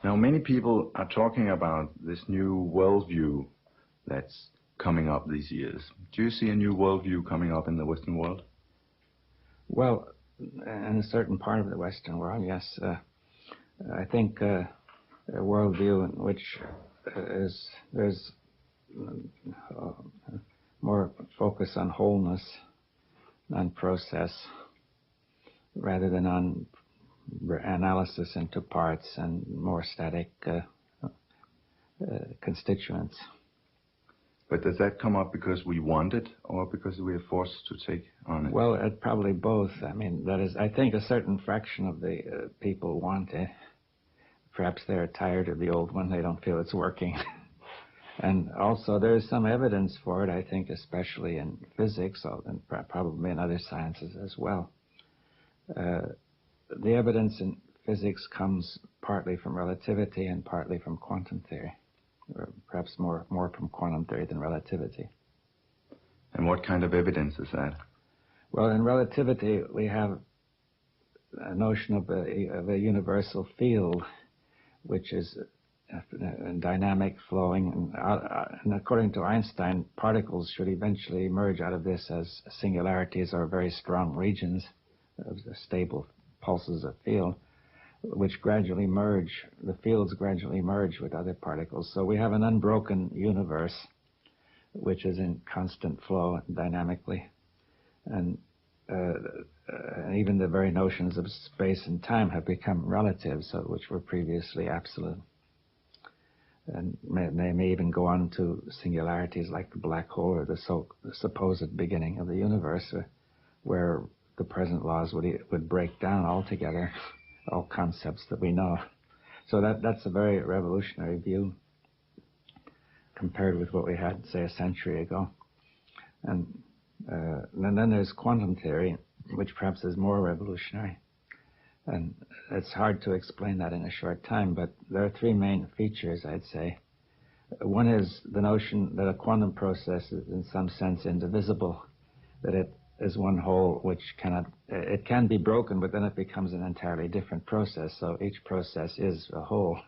Now, many people are talking about this new worldview that's coming up these years. Do you see a new worldview coming up in the Western world? Well, in a certain part of the Western world, yes. I think a worldview in which there's more focus on wholeness, on process, rather than on analysis into parts and more static constituents. But does that come up because we want it or because we are forced to take on it? Well, probably both. I mean, that is, I think a certain fraction of the people want it. Perhaps they're tired of the old one. They don't feel it's working. And also there's some evidence for it, I think, especially in physics and probably in other sciences as well. The evidence in physics comes partly from relativity and partly from quantum theory, or perhaps more from quantum theory than relativity. And what kind of evidence is that? Well, in relativity, we have a notion of a universal field, which is dynamic, flowing, and according to Einstein, particles should eventually emerge out of this as singularities or very strong regions of stable pulses of field, which gradually merge, the fields gradually merge with other particles. So we have an unbroken universe which is in constant flow dynamically. And even the very notions of space and time have become relative, so which were previously absolute. And they may even go on to singularities like the black hole or the supposed beginning of the universe, where the present laws would break down altogether, all concepts that we know. So that's a very revolutionary view compared with what we had, say, a century ago. And then there's quantum theory, which perhaps is more revolutionary. And it's hard to explain that in a short time, but there are three main features, I'd say. One is the notion that a quantum process is in some sense indivisible, that it is one whole which it can be broken, but then it becomes an entirely different process. So each process is a whole.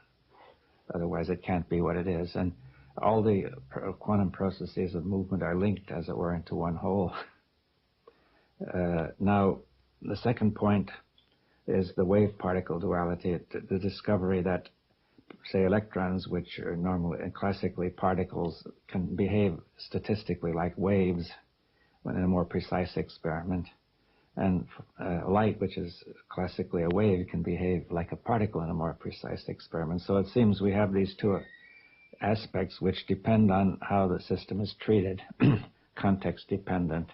Otherwise it can't be what it is. And all the quantum processes of movement are linked, as it were, into one whole. Now, the second point is the wave-particle duality, the discovery that, say, electrons, which are normally and classically particles, can behave statistically like waves when in a more precise experiment. And light, which is classically a wave, can behave like a particle in a more precise experiment. So it seems we have these two aspects which depend on how the system is treated, context dependent,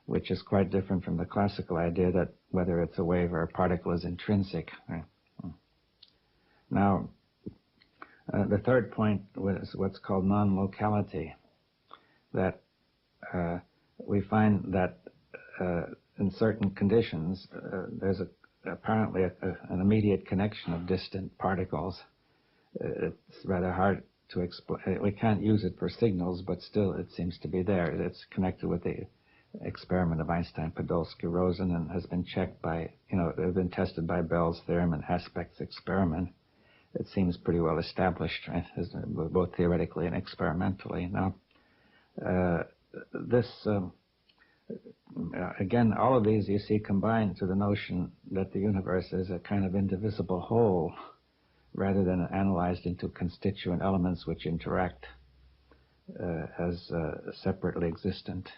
which is quite different from the classical idea that whether it's a wave or a particle is intrinsic. Right? Now, the third point was what's called non-locality, that we find that in certain conditions there's apparently an immediate connection of distant particles. It's rather hard to explain. We can't use it for signals, but still it seems to be there. It's connected with the experiment of Einstein, Podolsky, Rosen, and has been checked by, they've been tested by Bell's theorem and Aspect's experiment. It seems pretty well established, right, both theoretically and experimentally. Now, again, all of these you see combined to the notion that the universe is a kind of indivisible whole, rather than analyzed into constituent elements which interact as separately existent.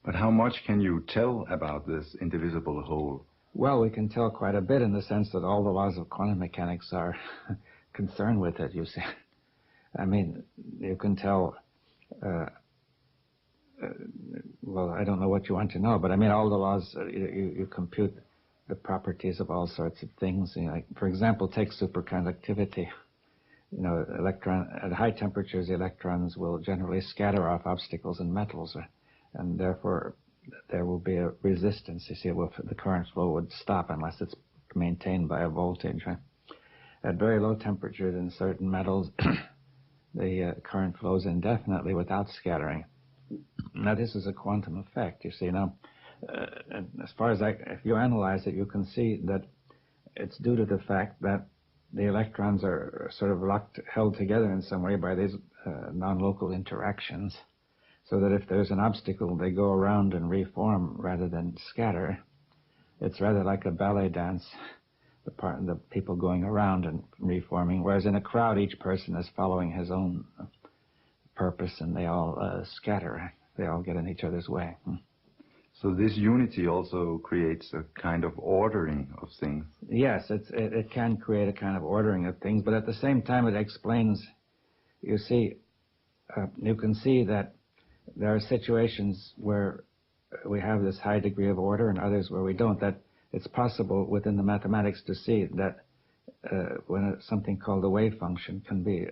But how much can you tell about this indivisible whole? Well, we can tell quite a bit in the sense that all the laws of quantum mechanics are concerned with it, you see. I mean, you can tell, well, I don't know what you want to know, but I mean, all the laws, you compute the properties of all sorts of things. Like, for example, take superconductivity. At high temperatures, the electrons will generally scatter off obstacles in metals, and therefore there will be a resistance. You see, the current flow would stop unless it's maintained by a voltage. Right? at very low temperatures in certain metals, the current flows indefinitely without scattering. Now, this is a quantum effect, you see. Now, as far as if you analyze it, you can see that it's due to the fact that the electrons are sort of held together in some way by these non-local interactions, so that if there's an obstacle, they go around and reform rather than scatter. It's rather like a ballet dance, the people going around and reforming, whereas in a crowd, each person is following his own purpose, and they all scatter. They all get in each other's way. So this unity also creates a kind of ordering of things. Yes, it can create a kind of ordering of things, but at the same time it explains, you see, you can see that there are situations where we have this high degree of order and others where we don't, that it's possible within the mathematics to see that when something called a wave function can be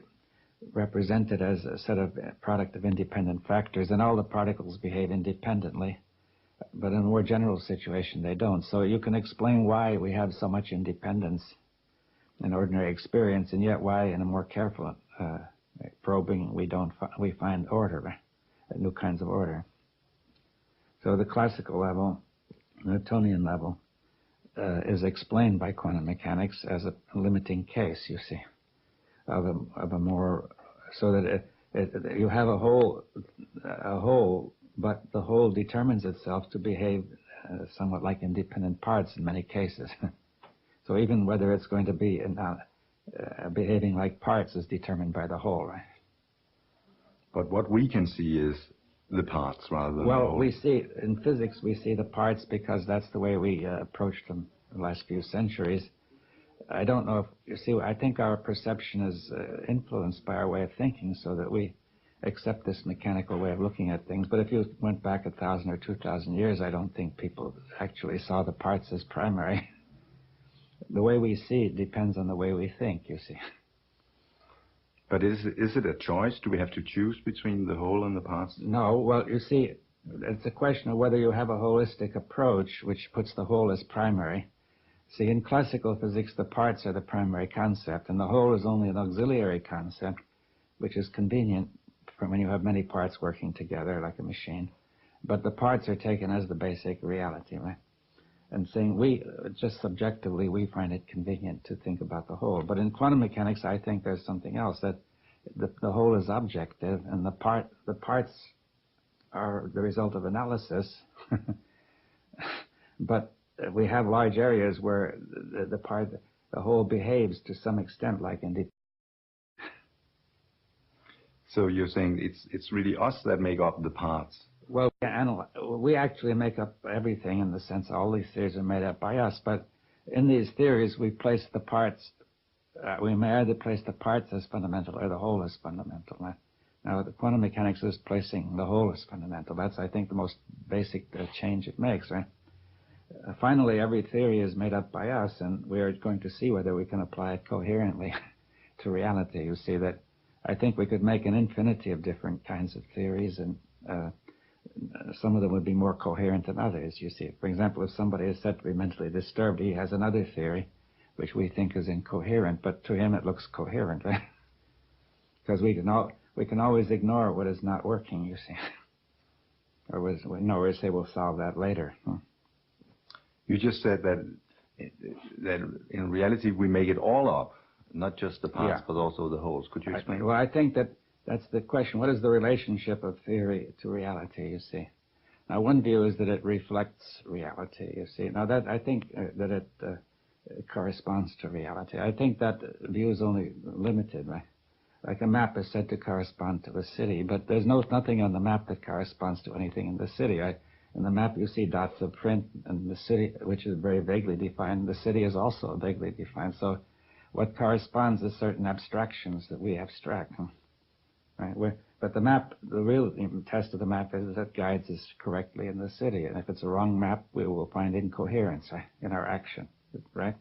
represented as a set of product of independent factors, and all the particles behave independently. But in a more general situation, they don't. So you can explain why we have so much independence in ordinary experience, and yet why, in a more careful probing, we find order, new kinds of order. So the classical level, Newtonian level, is explained by quantum mechanics as a limiting case, you see, of a more, so that you have a whole, but the whole determines itself to behave somewhat like independent parts in many cases. So even whether it's going to be behaving like parts is determined by the whole, right? But what we can see is the parts rather than the whole. Well, we see, in physics, we see the parts because that's the way we approached them the last few centuries. I don't know if, you see, I think our perception is influenced by our way of thinking, so that we accept this mechanical way of looking at things. But if you went back 1,000 or 2,000 years, I don't think people actually saw the parts as primary. The way we see it depends on the way we think, you see. But is it a choice? Do we have to choose between the whole and the parts? No, well, you see, it's a question of whether you have a holistic approach which puts the whole as primary. See, in classical physics, the parts are the primary concept, and the whole is only an auxiliary concept, which is convenient for when you have many parts working together like a machine. But the parts are taken as the basic reality, right? And saying just subjectively, we find it convenient to think about the whole. But in quantum mechanics, I think there's something else, that the whole is objective, and the parts are the result of analysis. But we have large areas where the whole behaves to some extent like independent. So you're saying it's really us that make up the parts? Well, we actually make up everything in the sense all these theories are made up by us, but in these theories we place the parts, we may either place the parts as fundamental or the whole as fundamental. Now, the quantum mechanics is placing the whole as fundamental. That's, I think, the most basic change it makes, right? Finally, every theory is made up by us, and we are going to see whether we can apply it coherently to reality. You see that I think we could make an infinity of different kinds of theories, and some of them would be more coherent than others, you see. For example, if somebody is said to be mentally disturbed, he has another theory which we think is incoherent, but to him it looks coherent, right? Because we can always ignore what is not working, you see. Or we say we'll solve that later. You just said that in reality we make it all up, not just the parts, but also the wholes. Could you explain? Well, I think that's the question. What is the relationship of theory to reality, you see? Now, one view is that it reflects reality, you see. Now, I think that it corresponds to reality. I think that view is only limited, right? Like a map is said to correspond to a city, but there's nothing on the map that corresponds to anything in the city. In the map, you see dots of print, and the city, which is very vaguely defined, the city is also vaguely defined. So what corresponds is certain abstractions that we abstract. Right? But the map, the real test of the map is that it guides us correctly in the city. And if it's a wrong map, we will find incoherence in our action, right?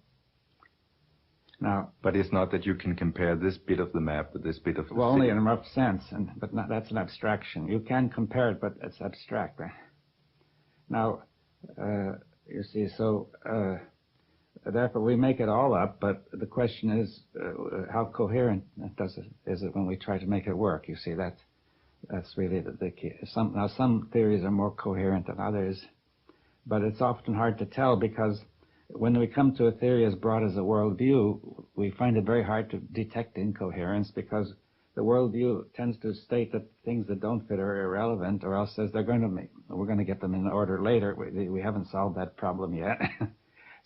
Now, but it's not that you can compare this bit of the map with this bit of the well, city. only in a rough sense, but that's an abstraction. You can compare it, but it's abstract, right? Now, you see, so Therefore, we make it all up, but the question is, how coherent is it when we try to make it work? You see, that's really the key. Some theories are more coherent than others, but it's often hard to tell because when we come to a theory as broad as a worldview, we find it very hard to detect incoherence because the worldview tends to state that things that don't fit are irrelevant, or else says we're going to get them in order later. We haven't solved that problem yet.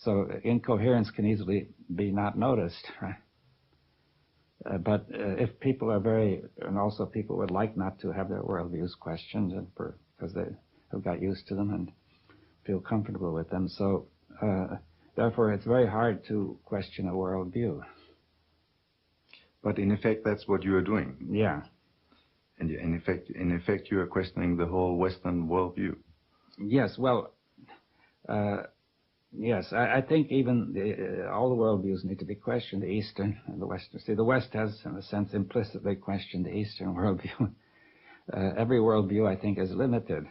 So incoherence can easily be not noticed, right? But if people are and also people would like not to have their worldviews questioned because they have got used to them and feel comfortable with them. So therefore, it's very hard to question a worldview. But in effect, that's what you are doing. Yeah. And in effect, you are questioning the whole Western worldview. Yes. Well, yes. I think even all the worldviews need to be questioned, the Eastern and the Western. See, the West has, in a sense, implicitly questioned the Eastern worldview. Every worldview, I think, is limited.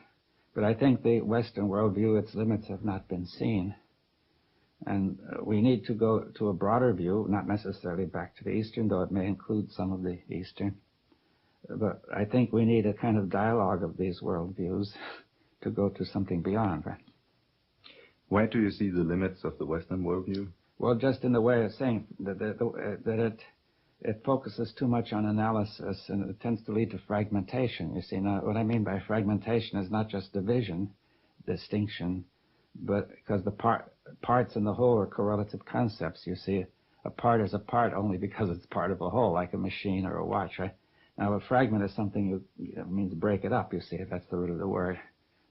But I think the Western worldview, its limits have not been seen. And we need to go to a broader view, not necessarily back to the Eastern, though it may include some of the Eastern. But I think we need a kind of dialogue of these worldviews to go to something beyond, right? Where do you see the limits of the Western worldview? Well, just in the way of saying that it focuses too much on analysis and it tends to lead to fragmentation. You see, now what I mean by fragmentation is not just division, distinction, but because the parts in the whole are correlative concepts. You see, a part is a part only because it's part of a whole, like a machine or a watch, right? Now, a fragment is something it means break it up, you see. That's the root of the word,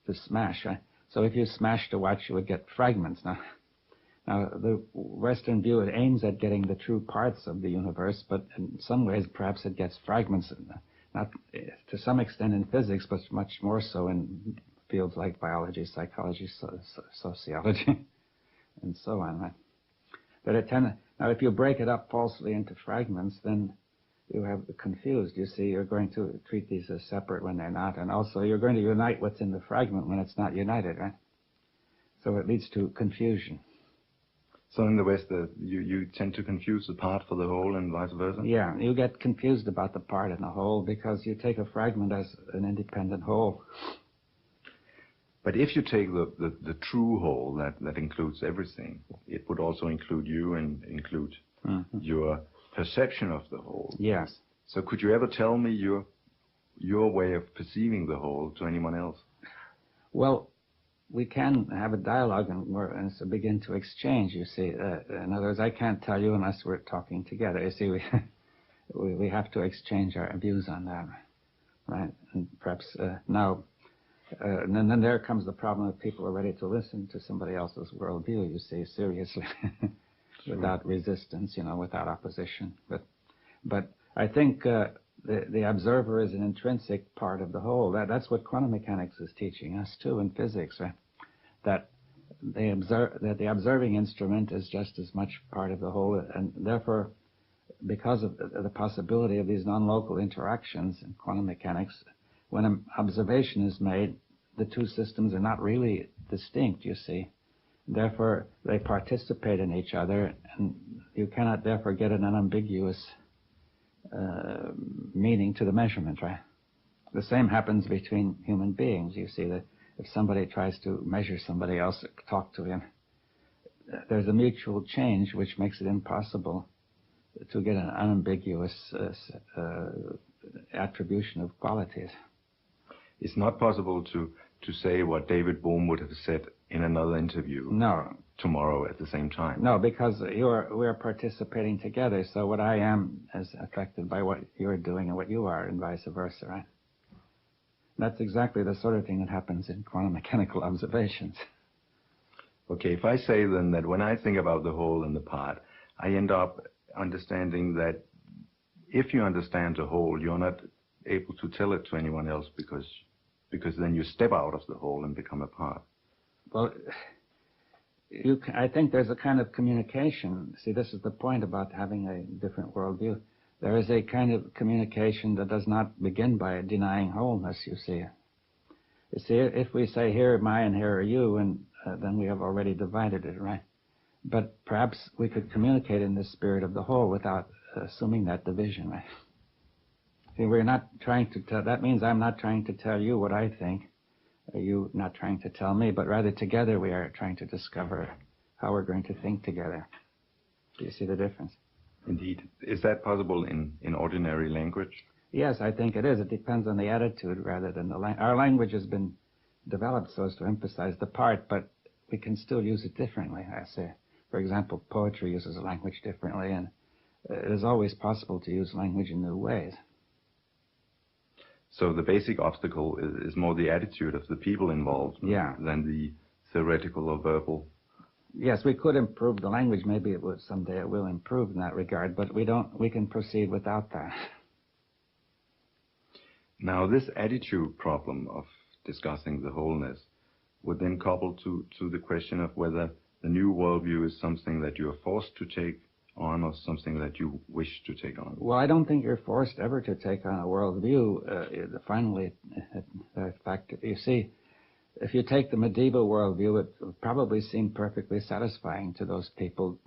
to smash, right? So if you smashed a watch, you would get fragments. Now, the Western view, it aims at getting the true parts of the universe, but in some ways, perhaps it gets fragments, not to some extent in physics, but much more so in fields like biology, psychology, sociology, and so on, right? But now, if you break it up falsely into fragments, then you have confused. You see, you're going to treat these as separate when they're not, and also you're going to unite what's in the fragment when it's not united, right? So it leads to confusion. So in the West, you tend to confuse the part for the whole and vice versa? Yeah, you get confused about the part and the whole because you take a fragment as an independent whole. But if you take the true whole that includes everything, it would also include you and include your perception of the whole. Yes. So could you ever tell me your way of perceiving the whole to anyone else? Well, we can have a dialogue and so begin to exchange, you see. In other words, I can't tell you unless we're talking together. You see, we have to exchange our views on that, right? And perhaps now, and then there comes the problem that people are ready to listen to somebody else's worldview, you see, seriously, without resistance, without opposition. But I think the observer is an intrinsic part of the whole. That's what quantum mechanics is teaching us too in physics, right? That the observing instrument is just as much part of the whole, and therefore, because of the possibility of these non-local interactions in quantum mechanics, when an observation is made, the two systems are not really distinct, you see. Therefore, they participate in each other, and you cannot therefore get an unambiguous meaning to the measurement, right? The same happens between human beings. You see that if somebody tries to measure somebody else, talk to him, there's a mutual change which makes it impossible to get an unambiguous attribution of qualities. It's not possible to say what David Bohm would have said in another interview. No. Tomorrow at the same time. No, because we're participating together, so what I am is affected by what you're doing and what you are, and vice versa, right? That's exactly the sort of thing that happens in quantum mechanical observations. Okay, if I say then that when I think about the whole and the part, I end up understanding that if you understand the whole, you're not able to tell it to anyone else because then you step out of the whole and become a part. Well, I think there's a kind of communication. See, this is the point about having a different worldview. There is a kind of communication that does not begin by denying wholeness, you see. You see, if we say, here am I and here are you, and then we have already divided it, right? But perhaps we could communicate in the spirit of the whole without assuming that division, right? See, we're not trying to tell, that means I'm not trying to tell you what I think, you not trying to tell me, but rather together we are trying to discover how we're going to think together. Do you see the difference? Indeed. Is that possible in ordinary language? Yes, I think it is. It depends on the attitude rather than the language. Our language has been developed so as to emphasize the part, but we can still use it differently, I say. For example, poetry uses language differently, and it is always possible to use language in new ways. So the basic obstacle is more the attitude of the people involved than the theoretical or verbal. Yes, we could improve the language. Maybe it would someday it will improve in that regard, but we can proceed without that. Now, this attitude problem of discussing the wholeness would then couple to the question of whether the new worldview is something that you are forced to take on or something that you wish to take on. Well, I don't think you're forced ever to take on a worldview. Finally, in fact, you see, if you take the medieval worldview, it would probably seem perfectly satisfying to those people.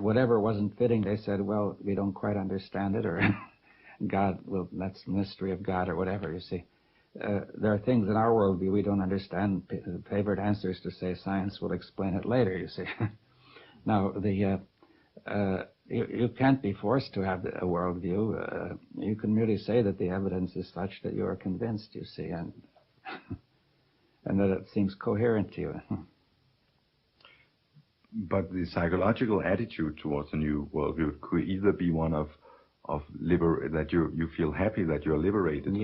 Whatever wasn't fitting, they said, well, we don't quite understand it, or God, well, that's the mystery of God, or whatever, you see. There are things in our worldview we don't understand. Favorite answer is to say science will explain it later, you see. Now, you can't be forced to have a worldview. You can merely say that the evidence is such that you are convinced, you see, and and that it seems coherent to you. But the psychological attitude towards a new worldview could either be one of that you feel happy that you're liberated,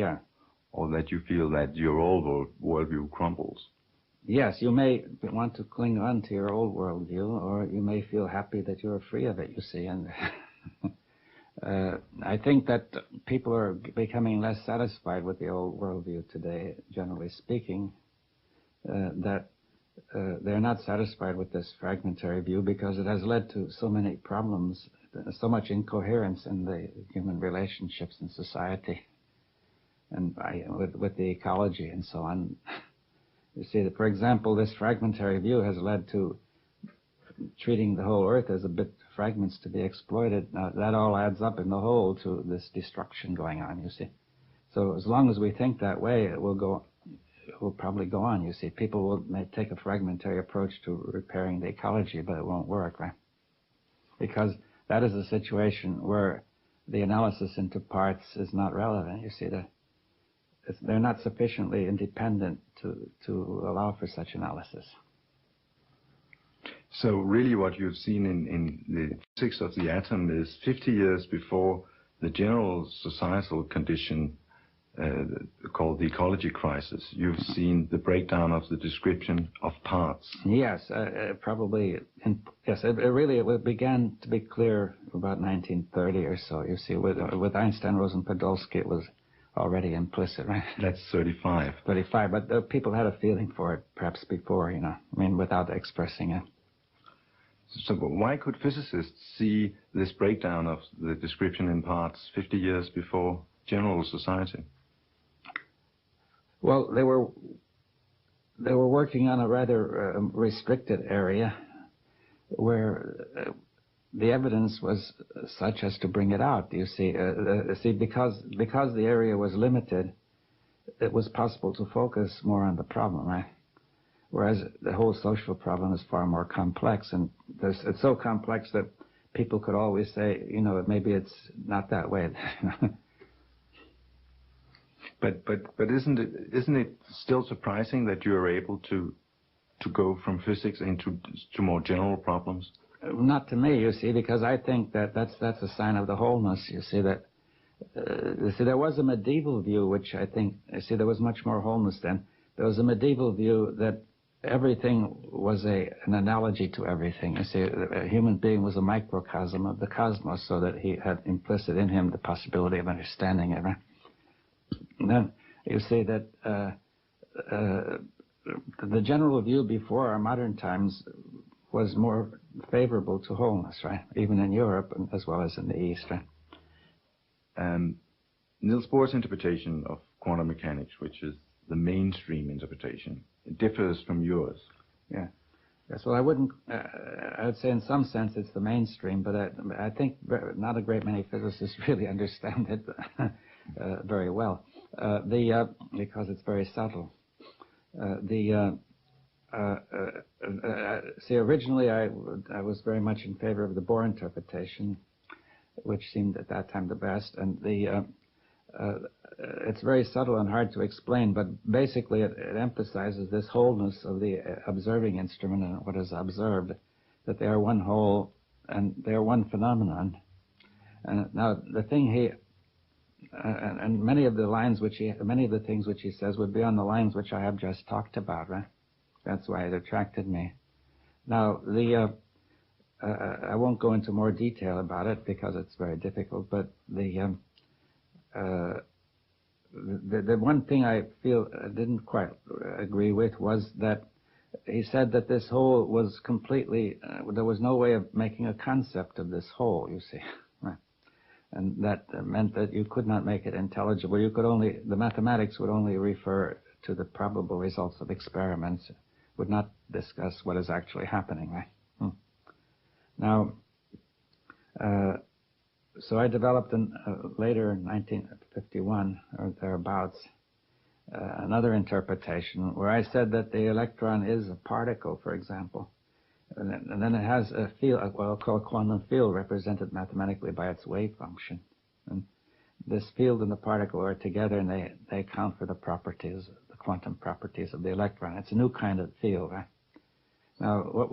or that you feel that your old worldview crumbles. Yes, you may want to cling on to your old worldview, or you may feel happy that you're free of it, you see. And I think that people are becoming less satisfied with the old worldview today, generally speaking, that they're not satisfied with this fragmentary view because it has led to so many problems, so much incoherence in the human relationships in society, and with the ecology and so on. You see, that, for example, this fragmentary view has led to treating the whole Earth as a bit fragments to be exploited. Now, that all adds up in the whole to this destruction going on, you see. So as long as we think that way, it will probably go on, you see. People may take a fragmentary approach to repairing the ecology, but it won't work, right? Because that is a situation where the analysis into parts is not relevant, you see. They're not sufficiently independent to allow for such analysis. So really what you've seen in the physics of the atom is 50 years before the general societal condition called the ecology crisis. You've seen the breakdown of the description of parts. Yes, probably. Yes, it began to be clear about 1930 or so. You see, with Einstein, Rosen, Podolsky, it was already implicit, right? That's 35. 35, but people had a feeling for it perhaps before, you know, I mean, without expressing it. So why could physicists see this breakdown of the description in parts 50 years before general society? Well, they were working on a rather restricted area where the evidence was such as to bring it out. You see, because the area was limited, it was possible to focus more on the problem, right? Whereas the whole social problem is far more complex, and it's so complex that people could always say, you know, maybe it's not that way. But isn't it still surprising that you are able to go from physics into more general problems? Not to me, you see, because I think that's a sign of the wholeness. You see that. There was a medieval view, which I think, there was much more wholeness then. There was a medieval view that everything was an analogy to everything. You see, a human being was a microcosm of the cosmos, so that he had implicit in him the possibility of understanding it. Right? And then you see that the general view before our modern times was more favorable to wholeness, right? Even in Europe as well as in the East, right? Niels Bohr's interpretation of quantum mechanics, which is the mainstream interpretation, it differs from yours. Yeah. Yes, well, I wouldn't. I would say, in some sense, it's the mainstream, but I think not a great many physicists really understand it very well, because it's very subtle. See, originally I was very much in favor of the Bohr interpretation, which seemed at that time the best, and it's very subtle and hard to explain, but basically it emphasizes this wholeness of the observing instrument and what is observed, that they are one whole and they are one phenomenon. And now the thing and many of the things which he says would be on the lines which I have just talked about, right? That's why it attracted me. Now, I won't go into more detail about it because it's very difficult, but the one thing I feel I didn't quite agree with was that he said that this whole was completely, there was no way of making a concept of this whole, you see. Right? And that meant that you could not make it intelligible. The mathematics would only refer to the probable results of experiments, would not discuss what is actually happening, right? Now, so I developed later in 1951 or thereabouts another interpretation where I said that the electron is a particle, for example, and then it has a field, what I'll call a quantum field, represented mathematically by its wave function. And this field and the particle are together, and they account for the properties, the quantum properties of the electron. It's a new kind of field, right? Now,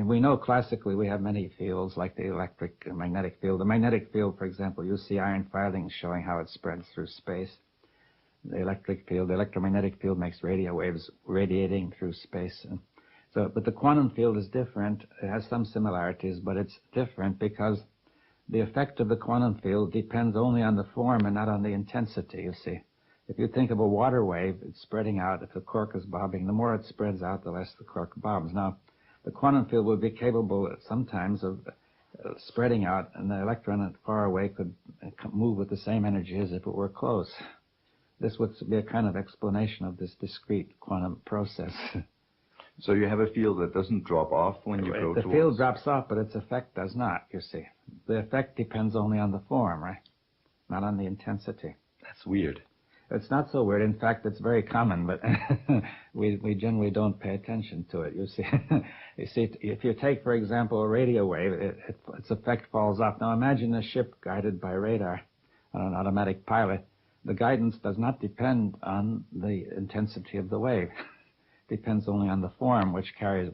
we know classically we have many fields, like the electric and magnetic field. The magnetic field, for example, you see iron filings showing how it spreads through space. The electric field, the electromagnetic field makes radio waves radiating through space. But the quantum field is different. It has some similarities, but it's different because the effect of the quantum field depends only on the form and not on the intensity, you see. If you think of a water wave, it's spreading out. If the cork is bobbing, the more it spreads out, the less the cork bobs. Now, the quantum field would be capable sometimes of spreading out, and the electron far away could move with the same energy as if it were close. This would be a kind of explanation of this discrete quantum process. So you have a field that doesn't drop off when you go towards... The field drops off, but its effect does not, you see. The effect depends only on the form, right? Not on the intensity. That's weird. It's not so weird. In fact, it's very common, but we generally don't pay attention to it, you see. You see, if you take, for example, a radio wave, its effect falls off. Now imagine a ship guided by radar on an automatic pilot. The guidance does not depend on the intensity of the wave. It depends only on the form, which carries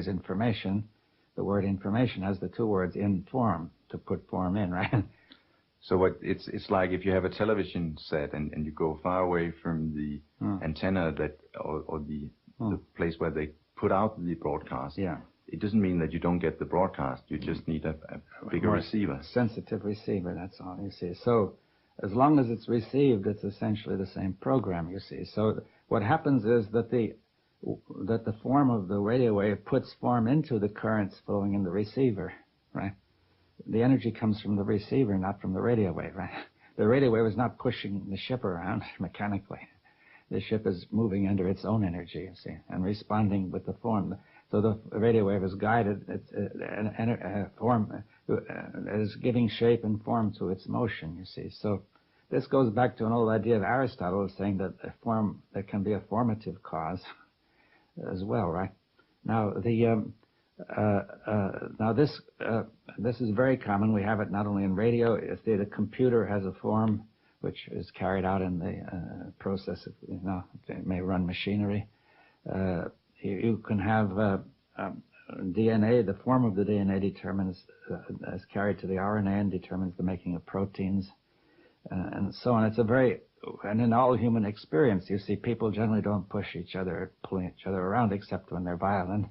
information. The word information has the two words in form, to put form in, right? So it's like if you have a television set and you go far away from the antenna or the place where they put out the broadcast. Yeah. It doesn't mean that you don't get the broadcast. You just need a bigger receiver. Sensitive receiver, that's all, you see. So as long as it's received, it's essentially the same program, you see. So what happens is that the form of the radio wave puts form into the currents flowing in the receiver, right? The energy comes from the receiver, not from the radio wave, right? The radio wave is not pushing the ship around mechanically. The ship is moving under its own energy, you see, and responding with the form. So the radio wave is guided, is giving shape and form to its motion, you see. So this goes back to an old idea of Aristotle saying that there can be a formative cause as well, right? Now, this is very common. We have it not only in radio. If the computer has a form which is carried out in the process of, it may run machinery. You can have DNA. The form of the DNA determines, is carried to the RNA and determines the making of proteins, and so on. And in all human experience, you see, people generally don't push each other, pulling each other around, except when they're violent.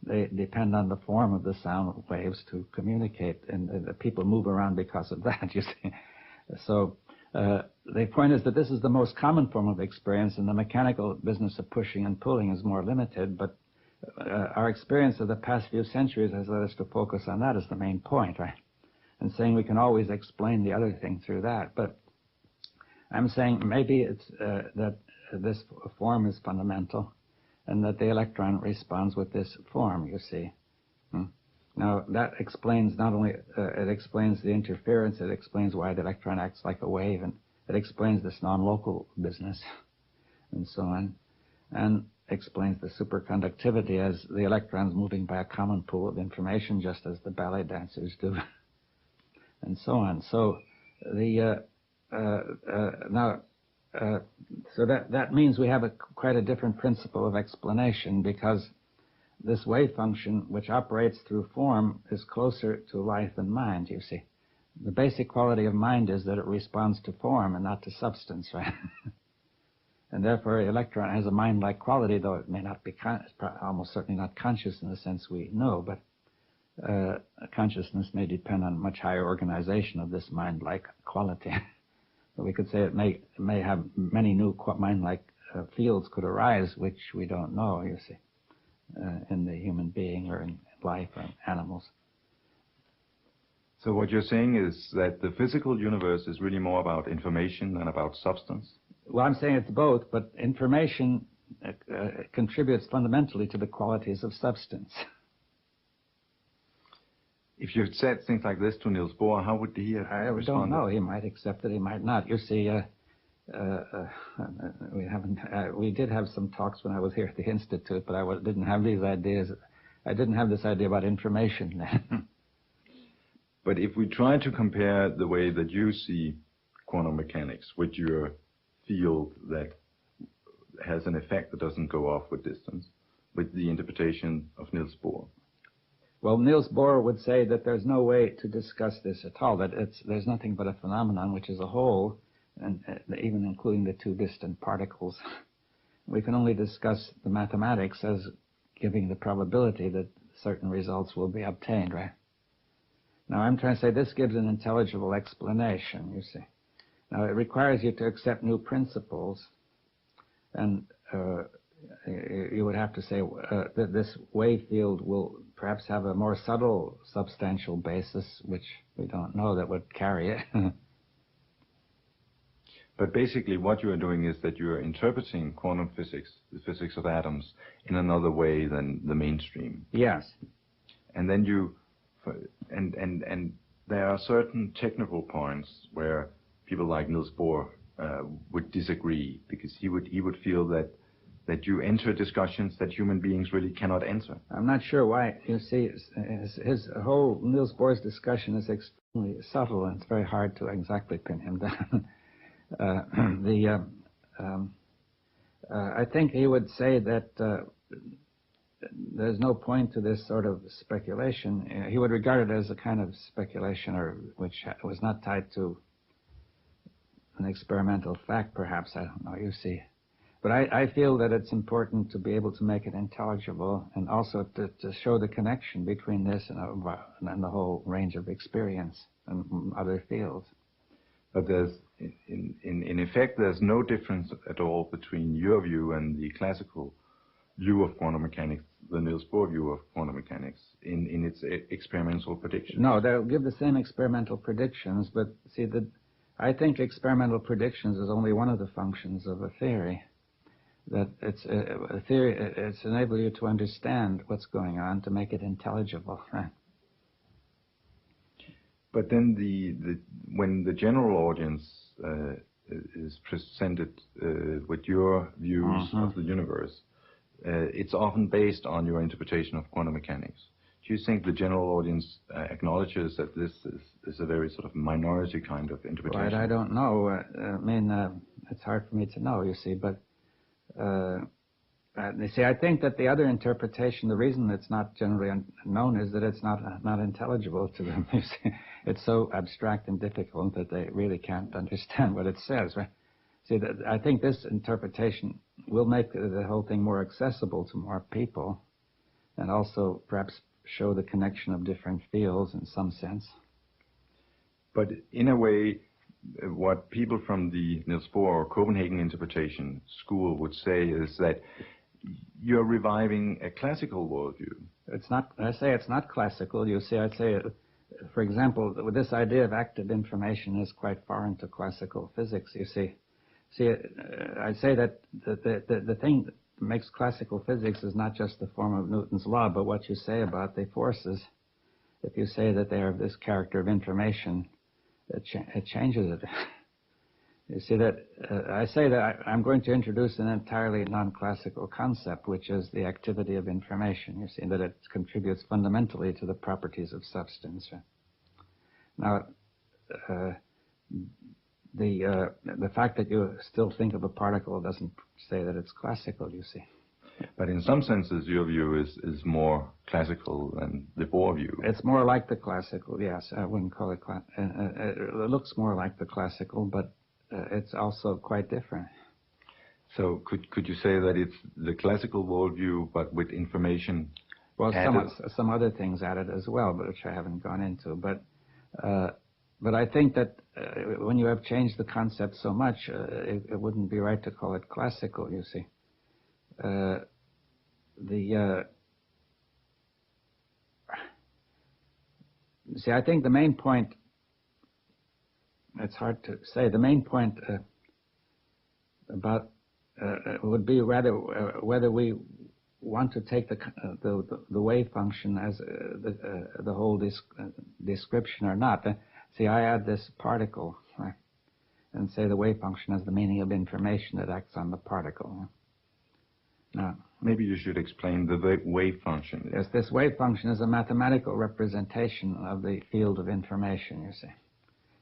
They depend on the form of the sound waves to communicate, and the people move around because of that, you see. So the point is that this is the most common form of experience, and the mechanical business of pushing and pulling is more limited, but our experience of the past few centuries has led us to focus on that as the main point, right? And saying we can always explain the other thing through that. But I'm saying maybe it's that this form is fundamental, and that the electron responds with this form, you see. Now, that explains not only, it explains the interference, it explains why the electron acts like a wave, and it explains this non-local business, and so on, and explains the superconductivity as the electrons moving by a common pool of information, just as the ballet dancers do, and so on. So so that means we have quite a different principle of explanation, because this wave function, which operates through form, is closer to life than mind, you see. The basic quality of mind is that it responds to form and not to substance, right? And therefore, the electron has a mind-like quality, though it may not be, almost certainly not conscious in the sense we know, but consciousness may depend on much higher organization of this mind-like quality. But we could say it may have many new mind-like fields could arise, which we don't know, you see, in the human being or in life or in animals. So what you're saying is that the physical universe is really more about information than about substance? Well, I'm saying it's both, but information contributes fundamentally to the qualities of substance. If you had said things like this to Niels Bohr, how would he have responded? I don't know. He might accept it, he might not. You see, we did have some talks when I was here at the Institute, but I didn't have these ideas. I didn't have this idea about information then. But if we try to compare the way that you see quantum mechanics with your field that has an effect that doesn't go off with distance, with the interpretation of Niels Bohr. Well, Niels Bohr would say that there's no way to discuss this at all, that there's nothing but a phenomenon which is a whole, and even including the two distant particles. We can only discuss the mathematics as giving the probability that certain results will be obtained, right? Now, I'm trying to say this gives an intelligible explanation, you see. Now, it requires you to accept new principles, and you would have to say that this wave field will perhaps have a more subtle substantial basis, which we don't know, that would carry it. But basically what you are doing is that you are interpreting quantum physics, the physics of atoms, in another way than the mainstream. Yes. And then and there are certain technical points where people like Niels Bohr would disagree, because he would feel that you enter discussions that human beings really cannot enter. I'm not sure why. You see, his whole Niels Bohr's discussion is extremely subtle, and it's very hard to exactly pin him down. I think he would say that there's no point to this sort of speculation. He would regard it as a kind of speculation, or which was not tied to an experimental fact, perhaps. I don't know, you see. But I feel that it's important to be able to make it intelligible, and also to show the connection between this and the whole range of experience and other fields. But there's, in effect, there's no difference at all between your view and the classical view of quantum mechanics, the Niels Bohr view of quantum mechanics, in its experimental predictions. No, they'll give the same experimental predictions, but see, I think experimental predictions is only one of the functions of a theory. That it's a theory, it's enable you to understand what's going on, to make it intelligible, right? But then when the general audience is presented with your views of the universe, it's often based on your interpretation of quantum mechanics. Do you think the general audience acknowledges that this is a very sort of minority kind of interpretation? Right, I don't know. It's hard for me to know, you see, but you see, I think that the other interpretation, the reason it's not generally known, is that it's not intelligible to them. You see, it's so abstract and difficult that they really can't understand what it says, right? See, I think this interpretation will make the whole thing more accessible to more people, and also perhaps show the connection of different fields in some sense. But in a way, what people from the Niels Bohr or Copenhagen interpretation school would say is that you're reviving a classical worldview. It's not. I say it's not classical. You see, I'd say, for example, this idea of active information is quite foreign to classical physics. You see, I'd say that the thing makes classical physics is not just the form of Newton's law, but what you say about the forces. If you say that they are of this character of information, it changes it. You see that I say that I'm going to introduce an entirely non-classical concept, which is the activity of information. You see that it contributes fundamentally to the properties of substance. Now, the fact that you still think of a particle doesn't say that it's classical, you see. But in some senses, your view is more classical than the Bohr view. It's more like the classical, yes. I wouldn't call it it looks more like the classical, but it's also quite different. So could you say that it's the classical worldview, but with information added? Some other things added as well, but which I haven't gone into. But I think that when you have changed the concept so much, it wouldn't be right to call it classical, you see. See, I think the main point, it's hard to say, the main point about would be rather whether we want to take the wave function as the whole description or not. See, I add this particle, right, and say the wave function has the meaning of information that acts on the particle. Now, maybe you should explain the wave function. Yes, this wave function is a mathematical representation of the field of information, you see.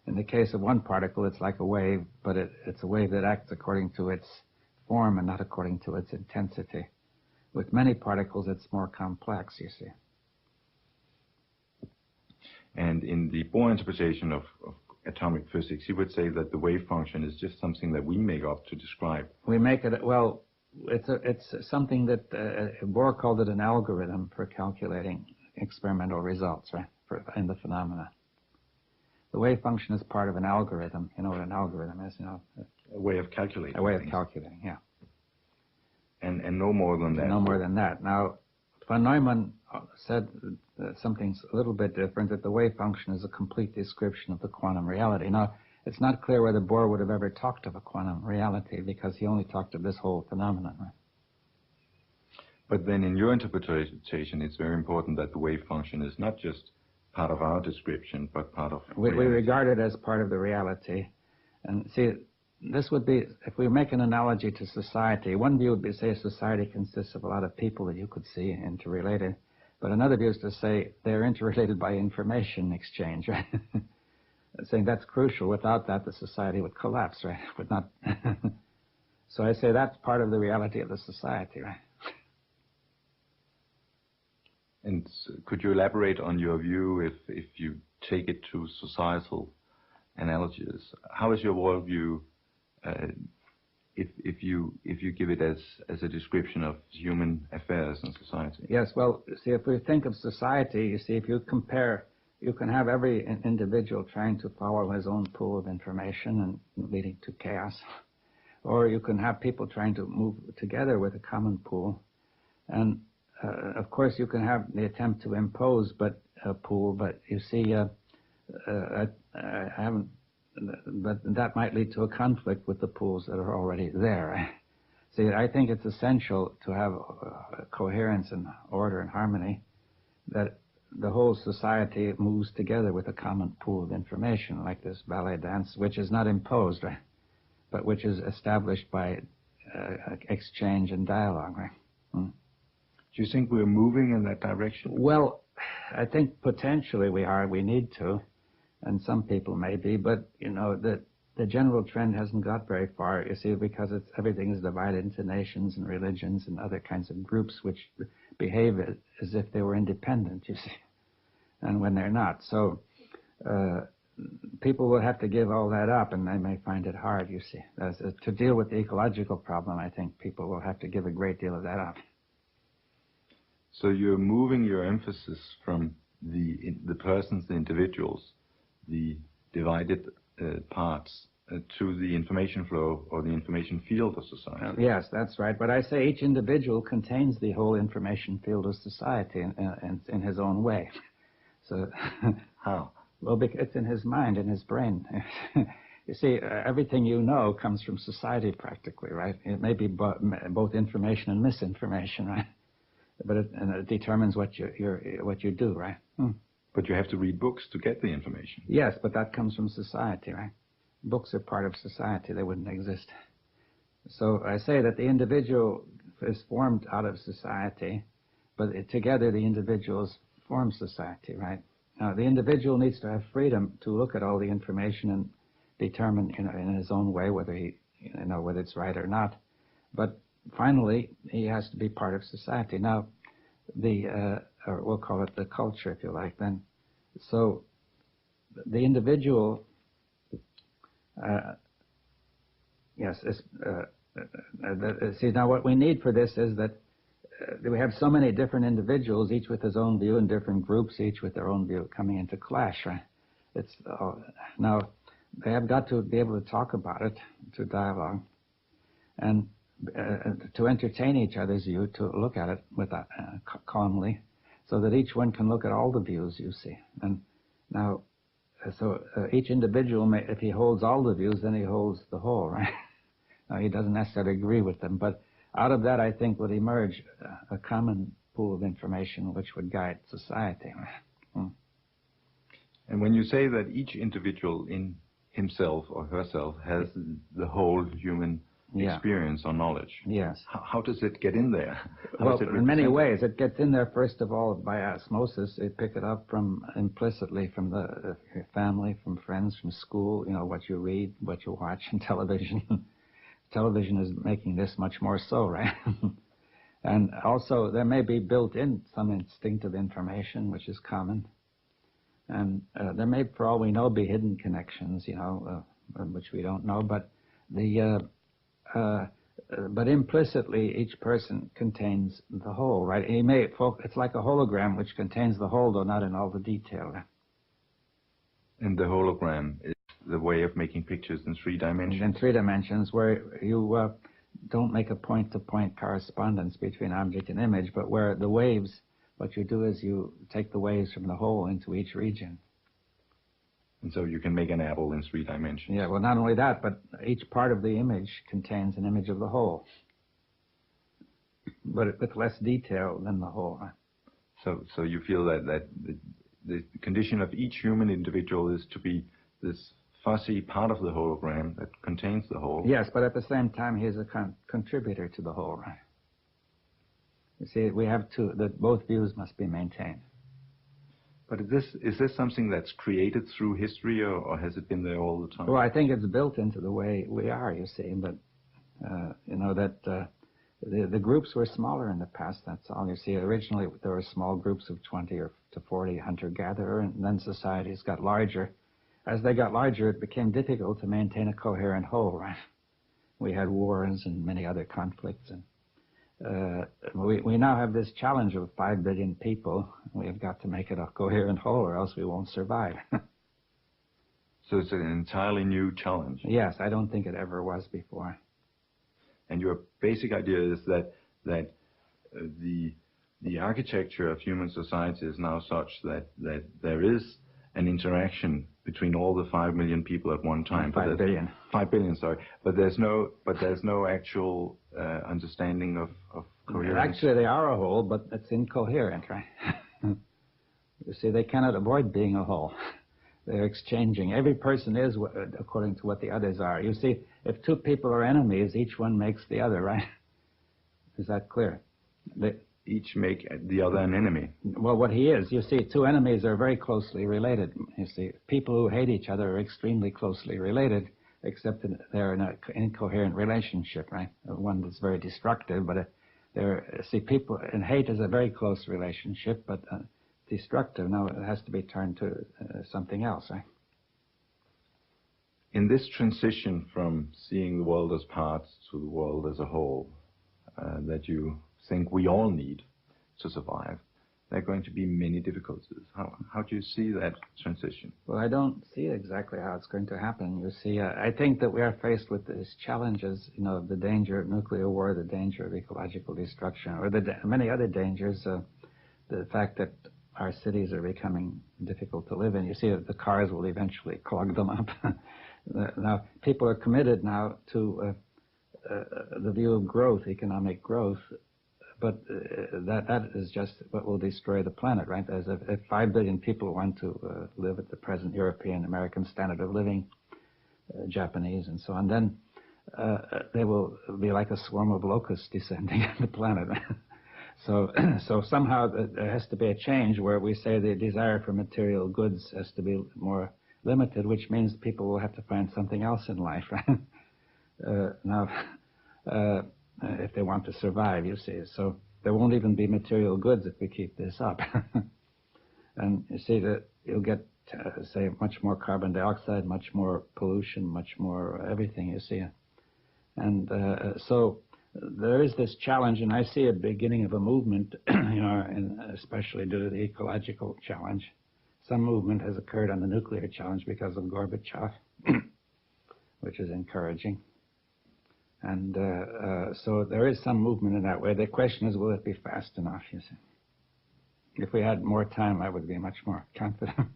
In the case of one particle, it's like a wave, but it's a wave that acts according to its form and not according to its intensity. With many particles, it's more complex, you see. And in the Bohr interpretation of atomic physics, you would say that the wave function is just something that we make up to describe. We make it, well, it's something that Bohr called it an algorithm for calculating experimental results, right, in the phenomena. The wave function is part of an algorithm. You know what an algorithm is, you know? A way of calculating. A way of calculating, yeah. And no more than that. No more than that. Now, von Neumann said something a little bit different, that the wave function is a complete description of the quantum reality. Now, it's not clear whether Bohr would have ever talked of a quantum reality, because he only talked of this whole phenomenon. Right? But then in your interpretation, it's very important that the wave function is not just part of our description, but part of we regard it as part of the reality. And see, this would be, if we make an analogy to society, one view would be to say society consists of a lot of people that you could see interrelated, but another view is to say they're interrelated by information exchange, right? Saying that's crucial. Without that, the society would collapse, right? Would not. So I say that's part of the reality of the society, right? And could you elaborate on your view if you take it to societal analogies? How is your worldview if you give it as a description of human affairs and society? Yes, well, see, if we think of society, you see, if you compare, you can have every individual trying to follow his own pool of information and leading to chaos. Or you can have people trying to move together with a common pool. And of course, you can have the attempt to impose a pool, but you see, I haven't, but that might lead to a conflict with the pools that are already there. See, I think it's essential to have coherence and order and harmony, that the whole society moves together with a common pool of information, like this ballet dance, which is not imposed, right, but which is established by exchange and dialogue, right? Do you think we're moving in that direction? Well, I think potentially we are. We need to, and some people may be, but you know the general trend hasn't got very far. You see, because everything is divided into nations and religions and other kinds of groups which behave as if they were independent. You see, and when they're not, so people will have to give all that up, and they may find it hard. You see, to deal with the ecological problem, I think people will have to give a great deal of that up. So you're moving your emphasis from the persons, the individuals, the divided parts, to the information flow or the information field of society. Yes, that's right. But I say each individual contains the whole information field of society in his own way. So how? Well, it's in his mind, in his brain. You see, everything you know comes from society practically, right? It may be both information and misinformation, right? But it determines what you do, right? But you have to read books to get the information. Yes, but that comes from society, right? Books are part of society. They wouldn't exist. So I say that the individual is formed out of society, but together the individuals form society, right? Now, the individual needs to have freedom to look at all the information and determine, in his own way whether whether it's right or not. But finally, he has to be part of society. Now, or we'll call it the culture, if you like, then. So the individual, see, now what we need for this is that we have so many different individuals, each with his own view, and different groups, each with their own view, coming into clash, right? Now, they have got to be able to talk about it, to dialogue, and to entertain each other's view, to look at it with calmly, so that each one can look at all the views, you see. And now, each individual, if he holds all the views, then he holds the whole, right? Now, he doesn't necessarily agree with them, but out of that, I think, would emerge a common pool of information which would guide society. And when you say that each individual in himself or herself has the whole human experience or knowledge, yes, how does it get in there? Well, in many ways. It gets in there, first of all, by osmosis. They pick it up implicitly from the family, from friends, from school, what you read, what you watch on television. Television is making this much more so, right? And also, there may be built in some instinctive information, which is common. And there may, for all we know, be hidden connections, which we don't know. But but implicitly, each person contains the whole, right? It's like a hologram which contains the whole, though not in all the detail. And the hologram is the way of making pictures in 3 dimensions. In 3 dimensions, where you don't make a point-to-point correspondence between object and image, but where the waves, what you do is you take the waves from the whole into each region. And so you can make an apple in 3 dimensions. Yeah, well, not only that, but each part of the image contains an image of the whole, but with less detail than the whole. So you feel that the condition of each human individual is to be this fussy part of the hologram that contains the whole. Yes, but at the same time, he is a contributor to the whole, right? You see, we have that both views must be maintained. But is this something that's created through history, or has it been there all the time? Well, I think it's built into the way we are, you see, but, the groups were smaller in the past, that's all. You see, originally there were small groups of 20 to 40 hunter-gatherer, and then societies got larger. As they got larger, it became difficult to maintain a coherent whole, right? We had wars and many other conflicts, and we now have this challenge of 5 billion people. We have got to make it a coherent whole, or else we won't survive. So it's an entirely new challenge. Yes, I don't think it ever was before. And your basic idea is that the architecture of human society is now such that there is an interaction between all the 5 million people at one time. 5 billion. 5 billion, sorry. But there's no actual understanding of coherence. Actually, they are a whole, but it's incoherent, right? You see, they cannot avoid being a whole. They're exchanging. Every person is according to what the others are. You see, if 2 people are enemies, each one makes the other, right? Is that clear? Each make the other an enemy. Well, what he is, you see, 2 enemies are very closely related. You see, people who hate each other are extremely closely related, except that they're in an incoherent relationship, right? One that's very destructive, but people, and hate is a very close relationship, but destructive. Now it has to be turned to something else, right? In this transition from seeing the world as parts to the world as a whole, that you think we all need to survive, there are going to be many difficulties. How do you see that transition? Well, I don't see exactly how it's going to happen. You see, I think that we are faced with these challenges, the danger of nuclear war, the danger of ecological destruction, or many other dangers, the fact that our cities are becoming difficult to live in. You see, the cars will eventually clog them up. Now, people are committed now to the view of growth, economic growth, but that is just what will destroy the planet, right? As if 5 billion people want to live at the present European, American standard of living, Japanese, and so on, then they will be like a swarm of locusts descending on the planet. So somehow there has to be a change where we say the desire for material goods has to be more limited, which means people will have to find something else in life, right? If they want to survive, you see. So there won't even be material goods if we keep this up. And you see that you'll get, say, much more carbon dioxide, much more pollution, much more everything, you see. And so there is this challenge, and I see a beginning of a movement, and especially due to the ecological challenge. Some movement has occurred on the nuclear challenge because of Gorbachev, which is encouraging. And so there is some movement in that way. The question is, will it be fast enough, you see? If we had more time, I would be much more confident.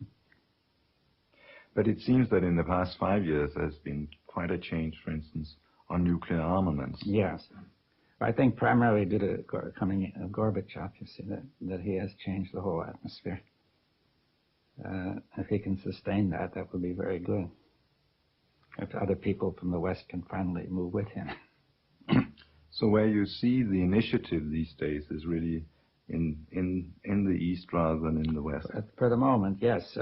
But it seems that in the past 5 years, there's been quite a change, for instance, on nuclear armaments. Yes. I think primarily due to coming of Gorbachev, you see, that he has changed the whole atmosphere. If he can sustain that, that would be very good. If other people from the West can finally move with him. So where you see the initiative these days is really in the East rather than in the West? For the moment, yes.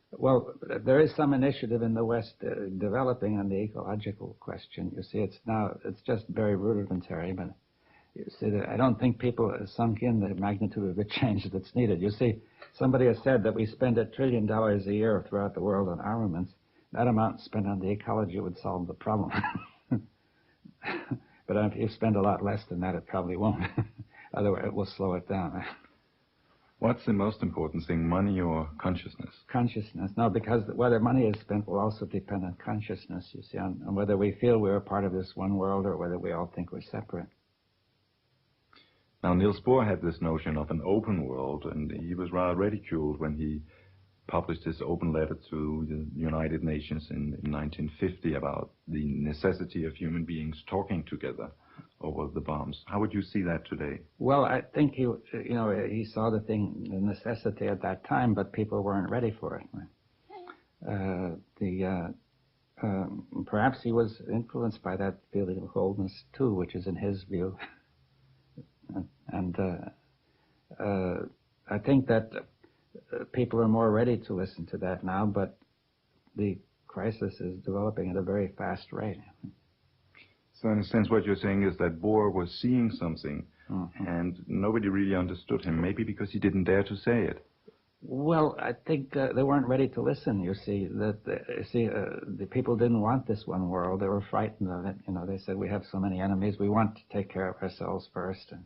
Well, there is some initiative in the West developing on the ecological question. You see, it's just very rudimentary, but you see, I don't think people have sunk in the magnitude of the change that's needed. You see, somebody has said that we spend $1 trillion a year throughout the world on armaments. That amount spent on the ecology would solve the problem. But if you spend a lot less than that, it probably won't. Otherwise, it will slow it down. What's the most important thing, money or consciousness? Consciousness. No, because whether money is spent will also depend on consciousness, you see, on whether we feel we're a part of this one world or whether we all think we're separate. Now, Niels Bohr had this notion of an open world, and he was rather ridiculed when he published his open letter to the United Nations in 1950 about the necessity of human beings talking together over the bombs. How would you see that today? Well, I think he saw the necessity at that time, but people weren't ready for it. Perhaps he was influenced by that feeling of coldness too, which is in his view. And I think that people are more ready to listen to that now, but the crisis is developing at a very fast rate. So in a sense, what you're saying is that Bohr was seeing something, and nobody really understood him, maybe because he didn't dare to say it. Well, I think they weren't ready to listen, you see. The people didn't want this one world. They were frightened of it. They said, we have so many enemies, we want to take care of ourselves first, and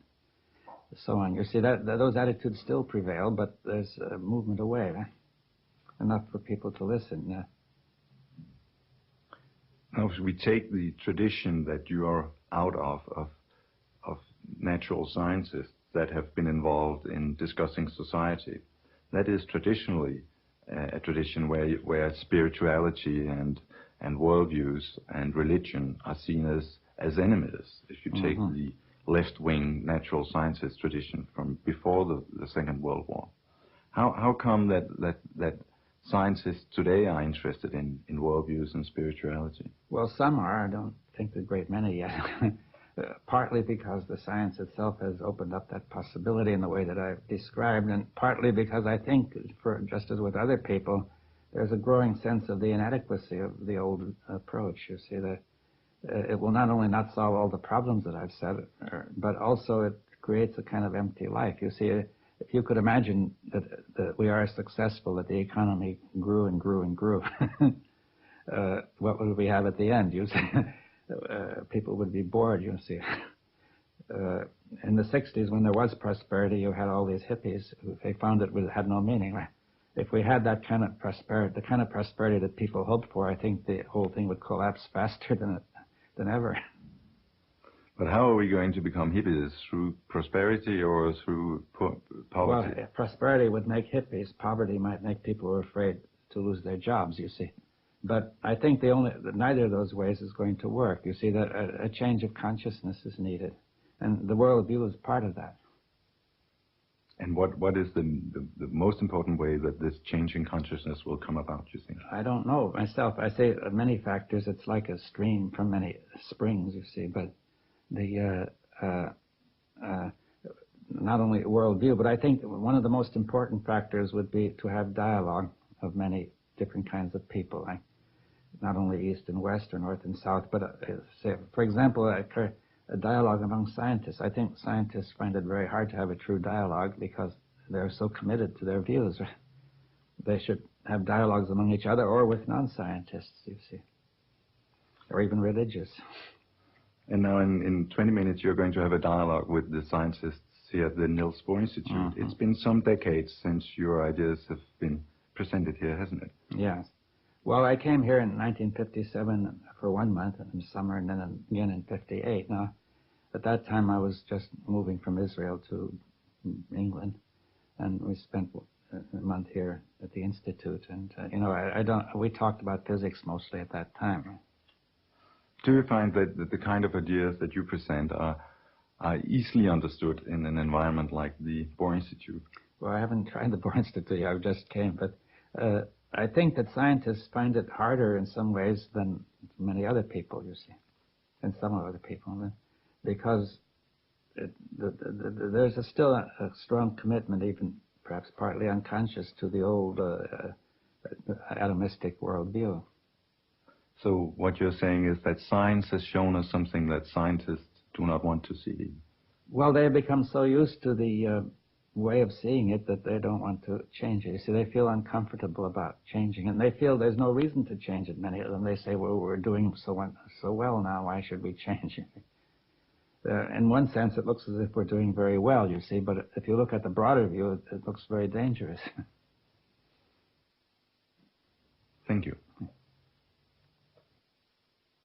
so on. You see, those attitudes still prevail, but there's a movement away, right? Enough for people to listen, yeah. Now, if we take the tradition that you are out of natural scientists that have been involved in discussing society, that is traditionally a tradition where spirituality and worldviews and religion are seen as enemies. If you take the left-wing natural sciences tradition from before the Second World War, how come that scientists today are interested in worldviews and spirituality? Well, some are. I don't think a great many yet. Partly because the science itself has opened up that possibility in the way that I've described, and partly because I think, just as with other people, there's a growing sense of the inadequacy of the old approach. You see, that it will not only not solve all the problems that I've said, but also it creates a kind of empty life. You see, if you could imagine that we are successful, that the economy grew and grew and grew, what would we have at the end? You see, people would be bored, you see. In the 60s, when there was prosperity, you had all these hippies. They found it had no meaning. Right? If we had that kind of prosperity, the kind of prosperity that people hoped for, I think the whole thing would collapse faster than ever. But how are we going to become hippies? Through prosperity or through poverty? Well, prosperity would make hippies. Poverty might make people who are afraid to lose their jobs, you see. But I think neither of those ways is going to work. You see, that a change of consciousness is needed, and the worldview is part of that. And what is the most important way that this change in consciousness will come about, you think? I don't know myself. I say many factors. It's like a stream from many springs, you see. But the not only worldview, but I think one of the most important factors would be to have dialogue of many different kinds of people. Not only East and West or North and South, but say, for example, a dialogue among scientists. I think scientists find it very hard to have a true dialogue because they're so committed to their views. They should have dialogues among each other or with non-scientists, you see, or even religious. And now in 20 minutes you're going to have a dialogue with the scientists here at the Niels Bohr Institute. Mm-hmm. It's been some decades since your ideas have been presented here, hasn't it? Yes. Well, I came here in 1957 for 1 month in the summer, and then again in 58. Now, at that time, I was just moving from Israel to England, and we spent a month here at the Institute. And we talked about physics mostly at that time. Do you find that the kind of ideas that you present are easily understood in an environment like the Bohr Institute? Well, I haven't tried the Bohr Institute yet. I just came, but I think that scientists find it harder in some ways than many other people, you see, and some other people, because there's still a strong commitment, even perhaps partly unconscious, to the old atomistic worldview. So what you're saying is that science has shown us something that scientists do not want to see. Well, they have become so used to the way of seeing it that they don't want to change it. You see, they feel uncomfortable about changing it, and they feel there's no reason to change it. Many of them, they say, well, we're doing so well now, why should we change it? In one sense, it looks as if we're doing very well, you see, but if you look at the broader view, it looks very dangerous. Thank you.